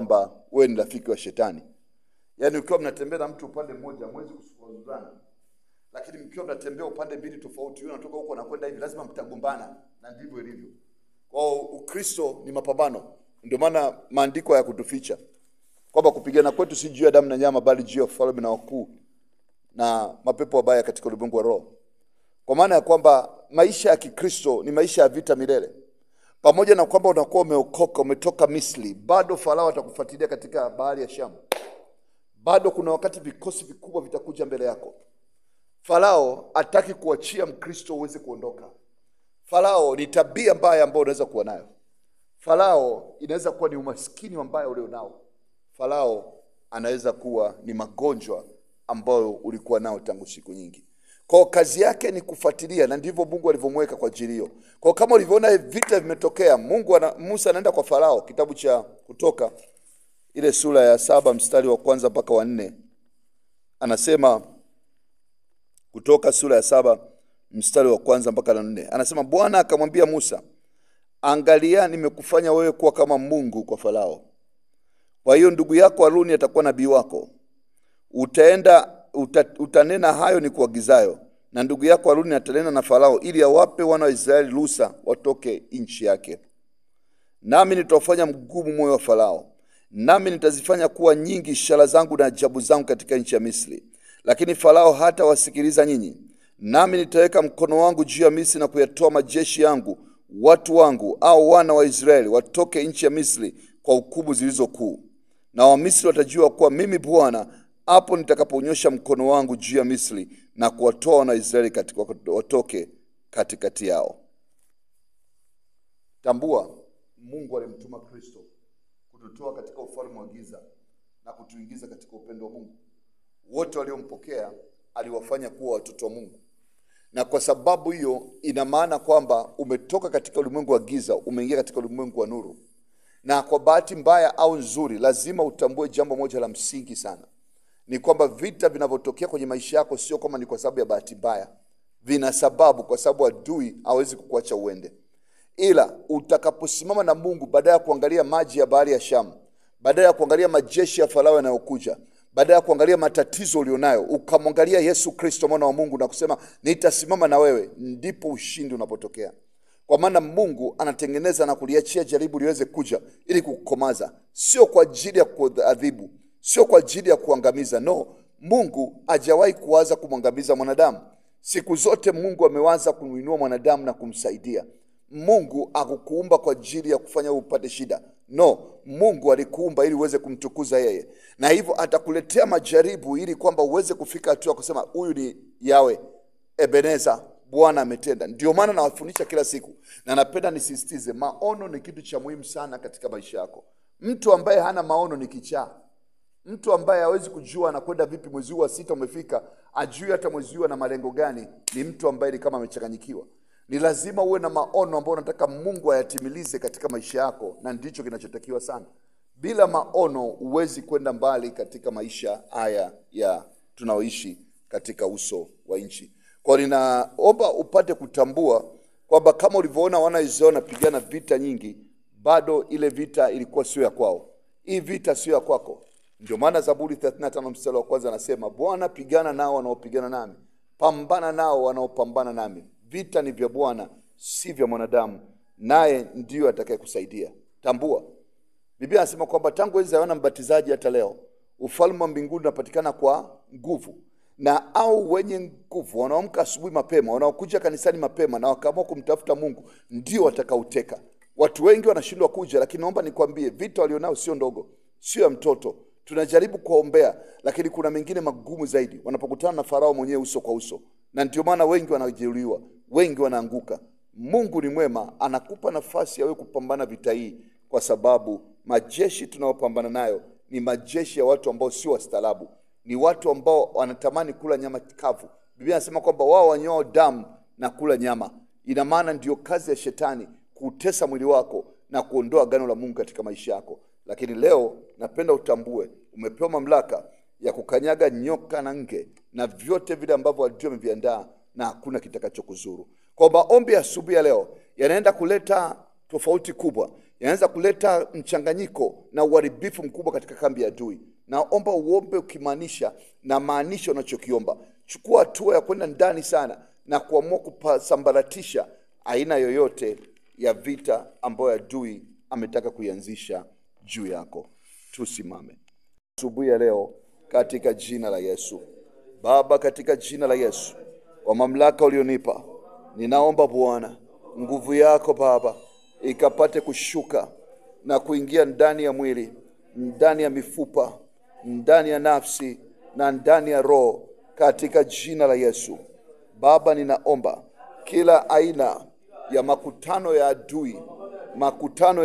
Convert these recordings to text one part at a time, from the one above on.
kwamba wewe ni rafiki wa shetani. Yaani ukiwa mnatembea na mtu upande mmoja mwezi kusukuzana, lakini mkiwa mnatembea upande mbili tofauti, yule anatoka huko na kwenda hivi, lazima mtagombana, na ndivyo ilivyo. Kwa Ukristo ni mapambano. Ndio maana maandiko hayakutuficha kwamba kupigana kwetu si juu ya damu na nyama, bali juu ya falme na wakuu na mapepo mabaya katika ulimwengu wa roho. Kwa maana ya kwamba maisha ya Kikristo ni maisha ya vita milele. Pamoja na kwamba unakuwa umeokoka, umetoka Misri, bado Farao atakufuatilia katika bahari ya Shamu. Bado kuna wakati vikosi vikubwa vitakuja mbele yako. Farao hataki kuachia Mkristo uweze kuondoka. Farao ni tabia mbaya ambayo unaweza kuwa nayo. Farao inaweza kuwa ni umaskini mbaya ulio nao. Farao anaweza kuwa ni magonjwa ambayo ulikuwa nao tangu siku nyingi. Kwa kazi yake ni kufuatilia, na ndivyo Mungu alivyomweka kwa ajili hiyo. Kwa kama ulivyoona vita vimetokea, Musa anaenda kwa Farao, kitabu cha Kutoka ile sura ya 7 mstari wa 1 mpaka wa 4. Anasema, Kutoka sura ya 7 mstari wa 1 mpaka 4. Anasema, Bwana akamwambia Musa, angalia nimekufanya wewe kuwa kama Mungu kwa Farao. Kwa hiyo ndugu yako Haruni atakuwa nabii wako. Utanena hayo ni kuagizayo, na ndugu yako Haruni atanena na Farao ili awape wana wa Israeli ruhusa watoke nchi yake. Nami nitawafanya mgumu moyo wa Farao, nami nitazifanya kuwa nyingi ishara zangu na ajabu zangu katika nchi ya Misri. Lakini Farao hata wasikiliza nyinyi. Nami nitaweka mkono wangu juu ya Misri na kuyatoa majeshi yangu, watu wangu au wana wa Israeli watoke nchi ya Misri kwa hukumu zilizokuu. Na Wamisri watajua kuwa mimi Bwana hapo nitakaponyosha mkono wangu juu ya Misri na kuwatoa wana wa Israeli watoke katikati yao. Tambua, Mungu alimtuma Kristo kututoa katika ufalme wa giza na kutuingiza katika upendo wa Mungu. Wote waliompokea aliwafanya kuwa watoto wa Mungu. Na kwa sababu hiyo ina maana kwamba umetoka katika ulimwengu wa giza, umeingia katika ulimwengu wa nuru. Na kwa bahati mbaya au nzuri, lazima utambue jambo moja la msingi sana. Ni kwamba vita vinavyotokea kwenye maisha yako sio kama ni kwa sababu ya bahati mbaya. Vina sababu, kwa sababu adui hawezi kukuacha uende. Ila utakaposimama na Mungu, badala ya kuangalia maji ya bahari ya Shamu, badala ya kuangalia majeshi ya Farao yanayokuja, badala ya kuangalia matatizo ulionayo, ukamwangalia Yesu Kristo mwana wa Mungu na kusema nitasimama na wewe, ndipo ushindi unapotokea. Kwa maana Mungu anatengeneza na kuliachia jaribu liweze kuja ili kukukomaza, sio kwa ajili ya kuadhibu, sio kwa ajili ya kuangamiza. No, Mungu hajawahi kuwaza kumwangamiza mwanadamu. Siku zote Mungu amewaza kumuinua mwanadamu na kumsaidia. Mungu hakukuumba kwa ajili ya kufanya upate shida. No, Mungu alikuumba ili uweze kumtukuza yeye. Na hivyo atakuletea majaribu ili kwamba uweze kufika hatua kusema huyu ni Yawe Ebeneza, Bwana ametenda. Ndio maana nawafundisha kila siku, na napenda nisisitize, maono ni kitu cha muhimu sana katika maisha yako. Mtu ambaye hana maono ni kichaa. Mtu ambaye hawezi kujua anakwenda vipi mwezi wa 6 umefika, ajui hata mwezi wa na malengo gani, ni mtu ambaye ni kama amechanganyikiwa. Ni lazima uwe na maono ambayo unataka Mungu ayatimilize katika maisha yako, na ndicho kinachotakiwa sana. Bila maono huwezi kwenda mbali katika maisha haya ya tunaoishi katika uso wa nchi. Kwa ninaomba upate kutambua kwamba kama ulivyoona wana Israeli wanapigana vita nyingi, bado ile vita ilikuwa sio ya kwao. Hii vita sio ya kwako. Ndio maana Zaburi 35 mstari wa 1 anasema, Bwana pigana nao wanaopigana nami, pambana nao wanaopambana nami. Vita ni vya Bwana, si vya mwanadamu, naye ndiyo atakayekusaidia. Tambua, Biblia inasema kwamba tangu enzi za Yohana Mbatizaji hata leo, ufalme wa mbinguni unapatikana kwa nguvu. Na au wenye nguvu wanaoamka asubuhi mapema, wanaokuja kanisani mapema na wakaamua kumtafuta Mungu, ndio watakauteka. Watu wengi wanashindwa kuja, lakini naomba nikwambie, vita walionao sio ndogo, sio ya mtoto. Tunajaribu kuombea, lakini kuna mengine magumu zaidi. Wanapokutana na Farao mwenyewe uso kwa uso, na ndio maana wengi wanajeruhiwa, wengi wanaanguka. Mungu ni mwema, anakupa nafasi ya wewe kupambana vita hii, kwa sababu majeshi tunayopambana nayo ni majeshi ya watu ambao sio wastaarabu. Ni watu ambao wanatamani kula nyama kavu. Biblia inasema kwamba wao wanyoa damu na kula nyama. Ina maana ndio kazi ya shetani kutesa mwili wako na kuondoa agano la Mungu katika maisha yako. Lakini leo napenda utambue, umepewa mamlaka ya kukanyaga nyoka na nge na vyote vile ambavyo adui ameviandaa, na hakuna kitakachokuzuru. Kwa maombi ya asubuhi ya leo yanaenda kuleta tofauti kubwa. yanaanza kuleta mchanganyiko na uharibifu mkubwa katika kambi ya adui. Naomba uombe ukimaanisha na maanisha unachokiomba. Chukua hatua ya kwenda ndani sana na kuamua kupasambaratisha aina yoyote ya vita ambayo adui ametaka kuianzisha juu yako. Tusimame asubuhi ya leo katika jina la Yesu. Baba, katika jina la Yesu, kwa mamlaka ulionipa, ninaomba Bwana, nguvu yako Baba ikapate kushuka na kuingia ndani ya mwili, ndani ya mifupa, ndani ya nafsi na ndani ya roho, katika jina la Yesu. Baba, ninaomba kila aina ya makutano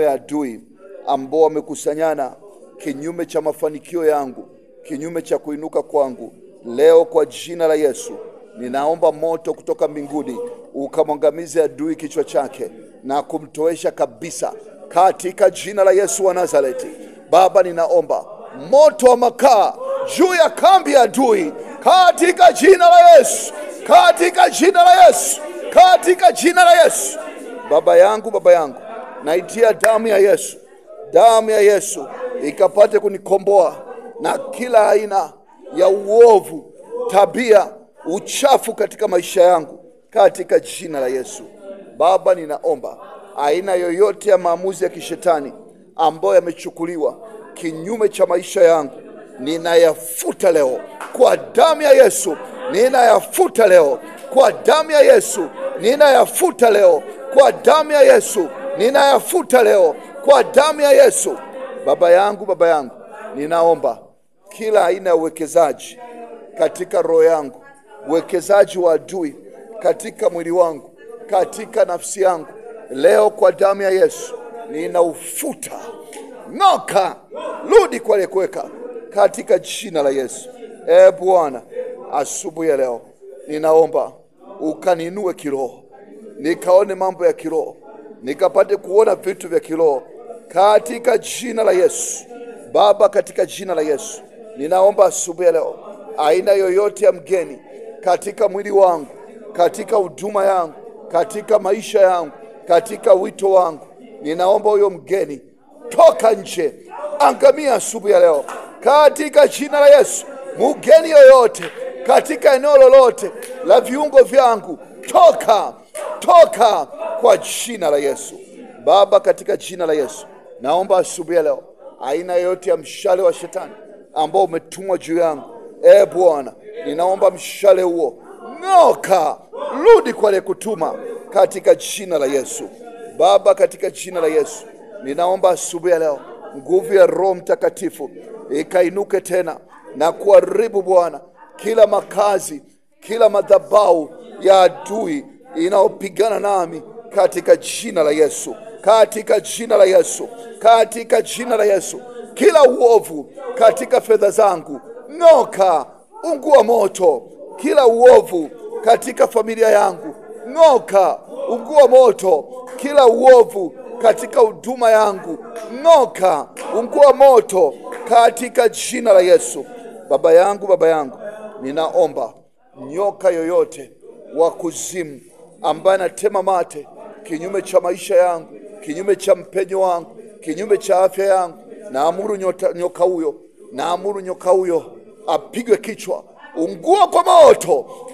ya adui ambao wamekusanyana kinyume cha mafanikio yangu, kinyume cha kuinuka kwangu, leo kwa jina la Yesu ninaomba moto kutoka mbinguni ukamwangamize adui kichwa chake na kumtoesha kabisa katika jina la Yesu wa Nazareti. Baba, ninaomba moto wa makaa juu ya kambi ya adui katika jina la Yesu, katika jina la Yesu, katika jina la Yesu. Baba yangu, naitia damu ya Yesu ikapate kunikomboa na kila aina ya uovu, tabia, uchafu katika maisha yangu katika jina la Yesu. Baba, ninaomba aina yoyote ya maamuzi ya kishetani ambayo yamechukuliwa kinyume cha maisha yangu, ninayafuta leo kwa damu ya Yesu. Ninayafuta leo kwa damu ya Yesu. Ninayafuta leo kwa damu ya Yesu. Ninayafuta leo kwa damu ya Yesu. Baba yangu, ninaomba kila aina ya uwekezaji katika roho yangu, uwekezaji wa adui katika mwili wangu, katika nafsi yangu, leo kwa damu ya Yesu ninaufuta. Ng'oka, rudi kwa aliyekuweka katika jina la Yesu. Bwana, asubuhi ya leo ninaomba ukaninue kiroho, nikaone mambo ya kiroho, nikapate kuona vitu vya kiroho katika jina la Yesu. Baba, katika jina la Yesu ninaomba asubuhi ya leo aina yoyote ya mgeni katika mwili wangu, katika huduma yangu, katika maisha yangu, katika wito wangu, ninaomba huyo mgeni toka nje, angamia asubuhi ya leo katika jina la Yesu. Mgeni yoyote katika eneo lolote la viungo vyangu, toka kwa jina la Yesu. Baba, katika jina la Yesu naomba asubuhi ya leo aina yoyote ya mshale wa shetani ambao umetumwa juu yangu, Bwana, ninaomba mshale huo ng'oka, rudi kwa aliyekutuma katika jina la Yesu. Baba, katika jina la Yesu ninaomba asubuhi ya leo nguvu ya Roho Mtakatifu ikainuke tena na kuharibu Bwana kila makazi, kila madhabahu ya adui inaopigana nami katika jina la Yesu, katika jina la Yesu, katika jina la Yesu. Kila uovu katika fedha zangu, ng'oka, ungua moto. Kila uovu katika familia yangu, ng'oka, ungua moto. Kila uovu katika huduma yangu, ng'oka, ungua moto katika jina la Yesu. Baba yangu, ninaomba nyoka yoyote wa kuzimu ambaye anatema mate kinyume cha maisha yangu, kinyume cha mpenyo wangu, kinyume cha afya yangu, naamuru nyoka huyo apigwe kichwa,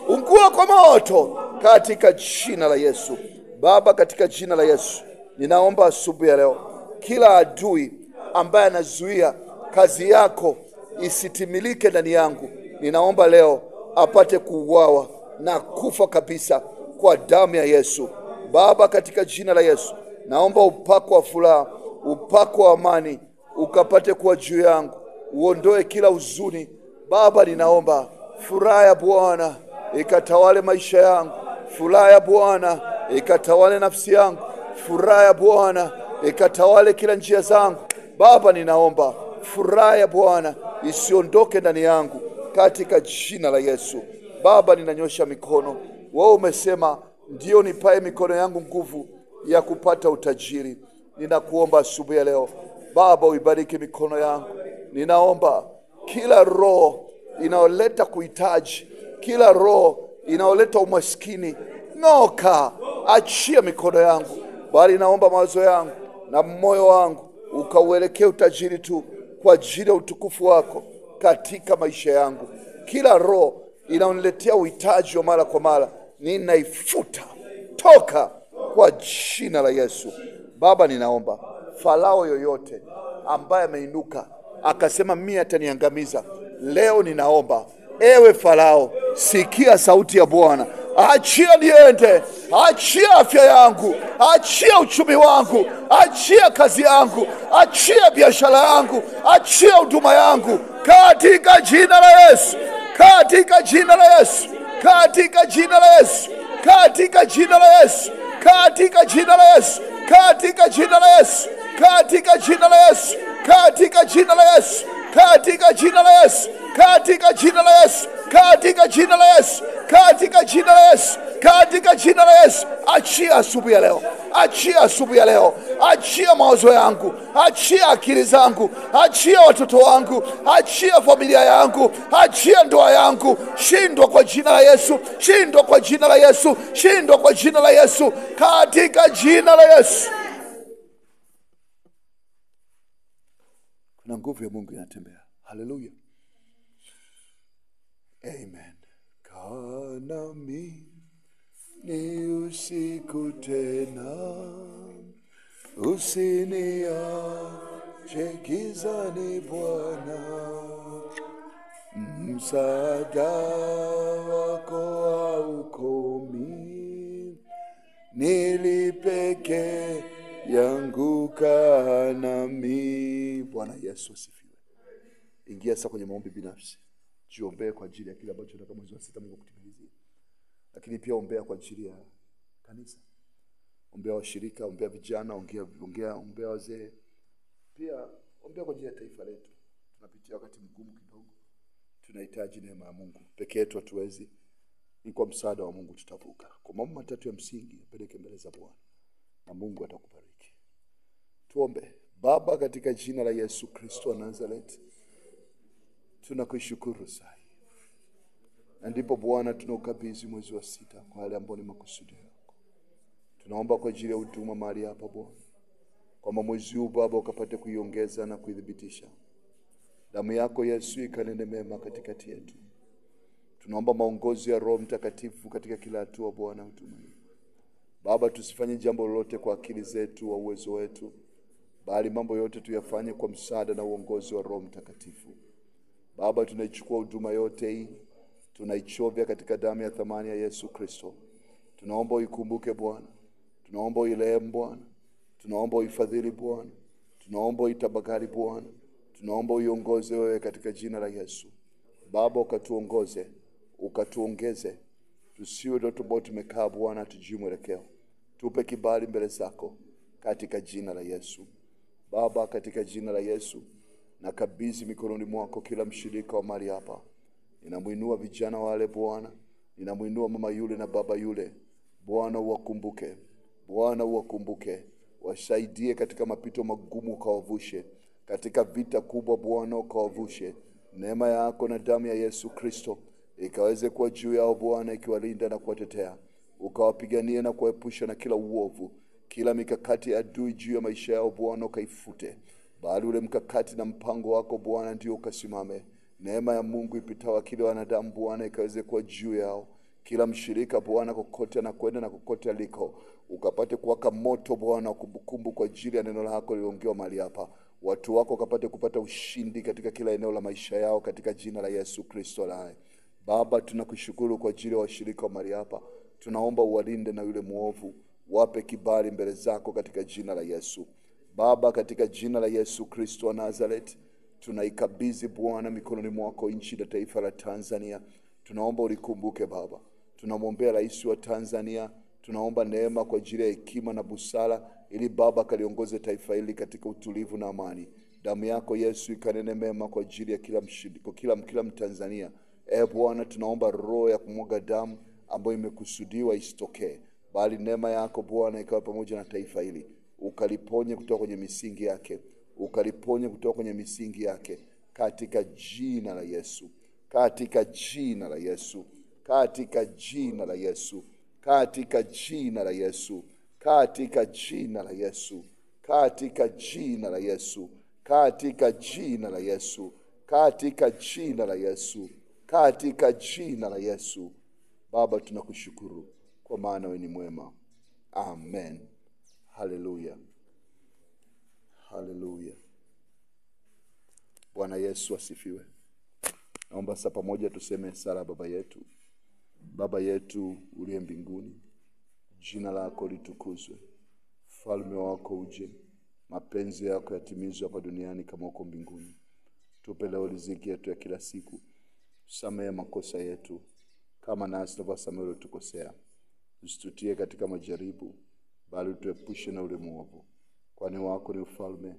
ungua kwa moto katika jina la Yesu. Baba, katika jina la Yesu ninaomba asubuhi ya leo kila adui ambaye anazuia kazi yako isitimilike ndani yangu, ninaomba leo apate kuuawa na kufa kabisa kwa damu ya Yesu. Baba, katika jina la Yesu naomba upako wa furaha, upako wa amani ukapate kuwa juu yangu, uondoe kila huzuni. Baba, ninaomba furaha ya Bwana ikatawale maisha yangu, furaha ya Bwana ikatawale nafsi yangu, furaha ya Bwana ikatawale kila njia zangu. Baba, ninaomba furaha ya Bwana isiondoke ndani yangu katika jina la Yesu. Baba, ninanyosha mikono. Wewe umesema ndio nipae mikono yangu nguvu ya kupata utajiri. Ninakuomba asubuhi ya leo Baba, uibariki mikono yangu. Ninaomba kila roho inaoleta kuhitaji, kila roho inaoleta umaskini, ng'oka, achia mikono yangu. Bali naomba mawazo yangu na moyo wangu ukauelekea utajiri tu kwa ajili ya utukufu wako katika maisha yangu. Kila roho inaoniletea uhitaji wa mara kwa mara, ninaifuta toka kwa jina la Yesu. Baba, ninaomba Farao yoyote ambaye ameinuka akasema mimi ataniangamiza, leo ninaomba, ewe Farao, sikia sauti ya Bwana. Achia niende, achia afya yangu, achia uchumi wangu, achia kazi yangu, achia biashara yangu, achia huduma yangu katika jina la Yesu, katika jina la Yesu, katika jina la Yesu, katika jina la Yesu, katika jina la Yesu, katika jina la Yesu, katika jina la Yesu, katika jina la Yesu, katika jina la Yesu, katika jina la Yesu, katika jina la Yesu, katika jina la Yesu, katika jina la Yesu. Achia asubuhi ya leo, achia asubuhi ya leo, achia mawazo yangu, achia akili zangu, achia watoto wangu, achia familia yangu, achia ndoa yangu. Shindwa kwa jina la Yesu, shindwa kwa jina la Yesu, shindwa kwa jina la Yesu, katika jina la Yesu. Kuna nguvu ya Mungu inatembea. Haleluya. Amen. Kanami ni usiku tena, usiniache gizani Bwana, msaada wako haukomi, nilipeke yangu kanami. Bwana Yesu asifiwe. Ingia sasa kwenye maombi binafsi. Jiombee kwa ajili ya kile ambacho nataka mwezi wa 6 Mungu kutimilizia. Lakini pia ombea kwa ajili ya kanisa. Ombea washirika, ombea vijana, ombea wazee. Pia ombea kwa ajili ya taifa letu. Tunapitia wakati mgumu kidogo. Tunahitaji neema ya Mungu. Peke yetu hatuwezi. Ni kwa msaada wa Mungu tutavuka. Kwa mambo matatu ya msingi, peleke mbele za Bwana na Mungu atakubariki. Tuombe. Baba, katika jina la Yesu Kristo wa Nazareti, tunakushukuru sana. Na ndipo Bwana tunaukabidhi mwezi wa 6 kwa wale ambao ni makusudi yako. Tunaomba kwa ajili ya huduma mahali hapa Bwana, kwamba mwezi huu Baba ukapate kuiongeza na kuidhibitisha. Damu yako Yesu ikanene mema katikati yetu. Tunaomba maongozi ya Roho Mtakatifu katika kila hatua Bwana utumaini. Baba, tusifanye jambo lolote kwa akili zetu au uwezo wetu, bali mambo yote tuyafanye kwa msaada na uongozi wa Roho Mtakatifu. Baba, tunaichukua huduma yote hii, tunaichovya katika damu ya thamani ya Yesu Kristo. Tunaomba uikumbuke Bwana, tunaomba uirehemu Bwana, tunaomba uifadhili Bwana, tunaomba uitabakari Bwana, tunaomba uiongoze wewe katika jina la Yesu. Baba, ukatuongoze, ukatuongeze, tusiwe ndoto ambao tumekaa Bwana, tujue mwelekeo. Tupe kibali mbele zako katika jina la Yesu. Baba, katika jina la Yesu, nakabidhi mikononi mwako kila mshirika wa mahali hapa. Ninamuinua vijana wale Bwana, ninamuinua mama yule na baba yule. Bwana uwakumbuke, Bwana uwakumbuke, wasaidie katika mapito magumu, ukawavushe katika vita kubwa Bwana, ukawavushe. Neema yako na damu ya Yesu Kristo ikaweze kuwa juu yao Bwana, ikiwalinda na kuwatetea. Ukawapiganie na kuepusha na kila uovu, kila mikakati ya adui juu ya maisha yao Bwana ukaifute, bali ule mkakati na mpango wako Bwana ndio ukasimame. Neema ya Mungu ipitao akili wanadamu Bwana ikaweze kuwa juu yao. Kila mshirika Bwana kokote na kwenda na kokote aliko, ukapate kuwaka moto Bwana wa kumbukumbu kwa ajili ya neno lako liliongewa mahali hapa. Watu wako kapate kupata ushindi katika kila eneo la maisha yao katika jina la Yesu Kristo hai. Baba, tunakushukuru kwa ajili ya washirika wa mahali hapa. Tunaomba uwalinde na yule muovu, wape kibali mbele zako katika jina la Yesu. Baba, katika jina la Yesu Kristo wa Nazareti, tunaikabidhi Bwana mikononi mwako nchi na taifa la Tanzania. Tunaomba ulikumbuke Baba. Tunamwombea rais wa Tanzania. Tunaomba neema kwa ajili ya hekima na busara, ili Baba kaliongoze taifa hili katika utulivu na amani. Damu yako Yesu ikanene mema kwa ajili ya kila mshirika, kila Mtanzania. Bwana, tunaomba roho ya kumwaga damu ambayo imekusudiwa isitokee, bali neema yako Bwana ikawa pamoja na taifa hili. Ukaliponye kutoka kwenye misingi yake, ukaliponye kutoka kwenye misingi yake katika jina la Yesu, katika jina la Yesu, katika jina la Yesu, katika jina la Yesu, katika jina la Yesu, katika jina la Yesu, katika jina la Yesu, katika jina la Yesu, katika jina la Yesu. Baba, tunakushukuru kwa maana wewe ni mwema. Amen. Haleluya. Haleluya. Bwana Yesu asifiwe. Naomba sasa pamoja tuseme sala Baba yetu. Baba yetu uliye mbinguni, jina lako litukuzwe. Ufalme wako uje. Mapenzi yako yatimizwe hapa duniani kama huko mbinguni. Tupe leo riziki yetu ya kila siku. Samehe makosa yetu kama nasi tunavyosamehe waliotukosea. Usitutie katika majaribu, bali tuepushe na ule mwovu. Kwani wako ni ufalme,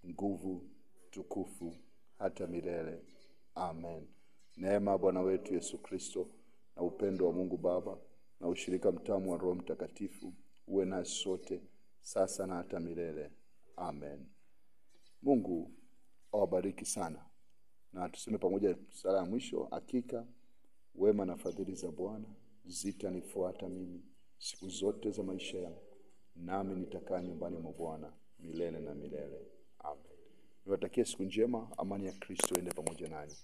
nguvu, tukufu hata milele. Amen. Neema Bwana wetu Yesu Kristo na upendo wa Mungu Baba na ushirika mtamu wa Roho Mtakatifu uwe nasi sote sasa na hata milele. Amen. Mungu awabariki sana. Na tuseme pamoja sala ya mwisho, hakika wema na fadhili za Bwana zitanifuata mimi siku zote za maisha yangu, nami nitakaa nyumbani mwa Bwana milele na milele. Amen. Niwatakie siku njema. Amani ya Kristo ende pamoja nanyi.